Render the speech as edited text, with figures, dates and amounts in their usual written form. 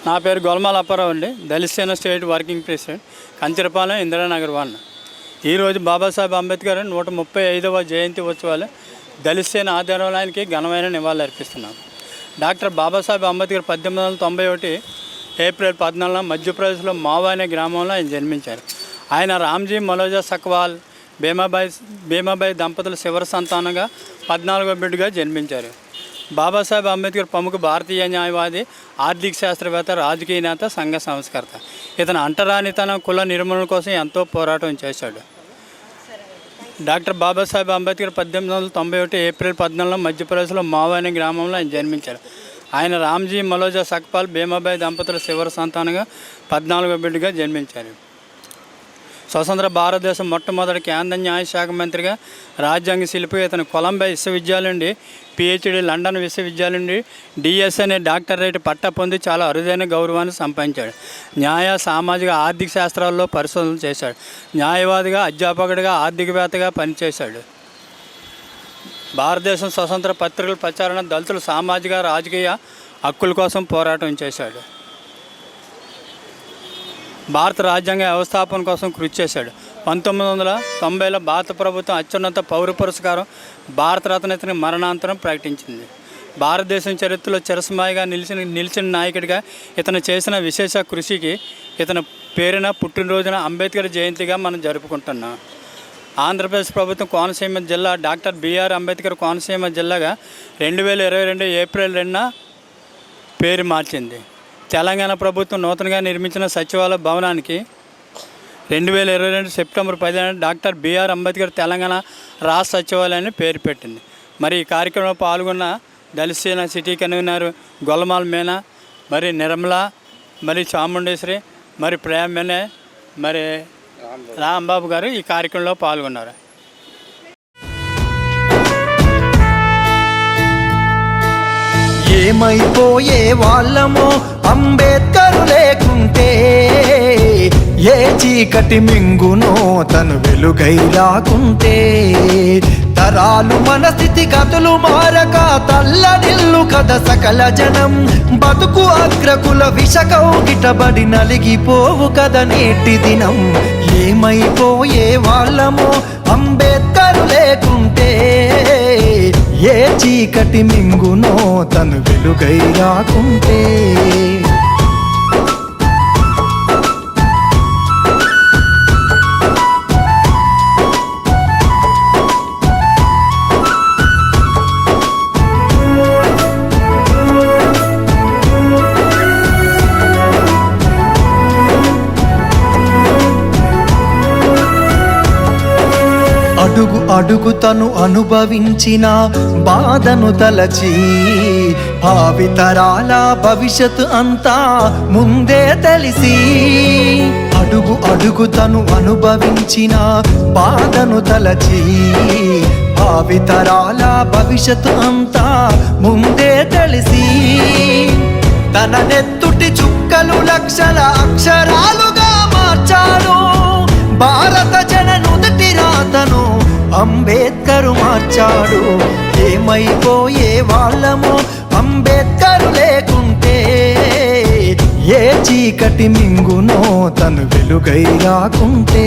నా పేరు గోల్మాల అప్పారావు అండి. దళిత సేన state working president, Kancharapalem, Indiranagar 1. ఈరోజు బాబాసాహెబ్ అంబేద్కర్ 135వ జయంతి ఉత్సవాలు దళిత సేన ఆధ్వర్యంలో ఆయనకి ఘనమైన నివాళులు అర్పిస్తున్నాం. డాక్టర్ బాబాసాహెబ్ అంబేద్కర్ 1891 ఏప్రిల్ 14 మధ్యప్రదేశ్లో మావా అనే గ్రామంలో ఆయన జన్మించారు. ఆయన రామ్జీ మలోజా సక్వాల్ భీమాబాయి దంపతుల చివరి సంతానంగా 14వ బిడ్డగా జన్మించారు. బాబాసాహెబ్ అంబేద్కర్ ప్రముఖ భారతీయ న్యాయవాది, ఆర్థిక శాస్త్రవేత్త, రాజకీయ నేత, సంఘ సంస్కర్త. ఇతను అంటరానితనం, కుల నిర్మూలన కోసం ఎంతో పోరాటం చేశాడు. డాక్టర్ బాబాసాహెబ్ అంబేద్కర్ 1891 ఏప్రిల్ 14 మధ్యప్రదేశ్లో మావా అనే గ్రామంలో ఆయన జన్మించారు. ఆయన రామ్జీ మలోజా సక్పాల్ భీమాబాయి దంపతుల చివరి సంతానంగా 14వ బిడ్డగా జన్మించారు. స్వతంత్ర భారతదేశం మొట్టమొదటి కేంద్ర న్యాయశాఖ మంత్రిగా, రాజ్యాంగ శిల్పి. ఇతను కొలంబియా విశ్వవిద్యాలయం నుండి PhD, లండన్ విశ్వవిద్యాలయం నుండి DS అనే డాక్టరేట్ పట్టా పొంది చాలా అరుదైన గౌరవాన్ని సంపాదించాడు. న్యాయ, సామాజిక, ఆర్థిక శాస్త్రాల్లో పరిశోధనలు చేశాడు. న్యాయవాదిగా, అధ్యాపకుడిగా, ఆర్థికవేత్తగా పనిచేశాడు. భారతదేశం స్వతంత్ర పత్రికల ప్రచారణ, దళితుల సామాజిక, రాజకీయ హక్కుల కోసం పోరాటం చేశాడు. భారత రాజ్యాంగ వ్యవస్థాపన కోసం కృషి చేశాడు. 1990లో భారత ప్రభుత్వం అత్యున్నత పౌర పురస్కారం భారతరత్న ఇతని మరణాంతరం ప్రకటించింది. భారతదేశం చరిత్రలో చిరస్థాయిగా నిలిచిన నాయకుడిగా ఇతను చేసిన విశేష కృషికి ఇతని పేరున పుట్టినరోజున అంబేద్కర్ జయంతిగా మనం జరుపుకుంటున్నాం. ఆంధ్రప్రదేశ్ ప్రభుత్వం కోనసీమ జిల్లా డాక్టర్ బిఆర్ అంబేద్కర్ కోనసీమ జిల్లాగా 2022 ఏప్రిల్ 2న పేరు మార్చింది. తెలంగాణ ప్రభుత్వం నూతనంగా నిర్మించిన సచివాలయ భవనానికి 2022 September 15 doctor B R Ambedkar Telangana రాష్ట్ర సచివాలయాన్ని పేరు పెట్టింది. మరి ఈ కార్యక్రమంలో పాల్గొన్న దళిత సేన సిటీ కన్వీనర్ గొల్లమాల మీనా, మరి నిర్మల, మరి చాముండేశ్వరి, మరి ప్రేమనే, మరి రాంబాబు గారు ఈ కార్యక్రమంలో పాల్గొన్నారు. ఏమైపోయే వాళ్ళమో అంబేద్కర్ లేకుంటే, ఏ చీకటి మింగునో తను వెలుగై రాకుంటే, తరాలు మన స్థితి గతులు మారక తల్లడిల్లు కథ సకల జనం, బతుకు అగ్రకుల విషకౌగిటబడి నలిగిపోవు కథ నేటి దినం. ఏమైపోయే వాళ్ళమో అంబేద్కర్ లేకుంటే, ఏ చీకటి మింగునో తను వెలుగై రాకుంటే. అడుగు అడుగు తను అనుభవించిన బాధను తలచి, భావితరాల భవిష్యత్తు అంతా ముందే తెలిసి, అడుగు అడుగు తను అనుభవించిన బాధను తలచి, భావితరాల భవిష్యత్తు అంతా ముందే తెలిసి, తన నెత్తుటి చుక్కలు లక్షల అక్షరాలుగా మార్చాడు. భారత జన నుదటి రాతను అంబేద్కర్ మార్చాడు. ఏమైపోయే వాళ్ళమో అంబేద్కర్ లేకుంటే, ఏ చీకటి మింగునో తను వెలుగై రాకుంటే.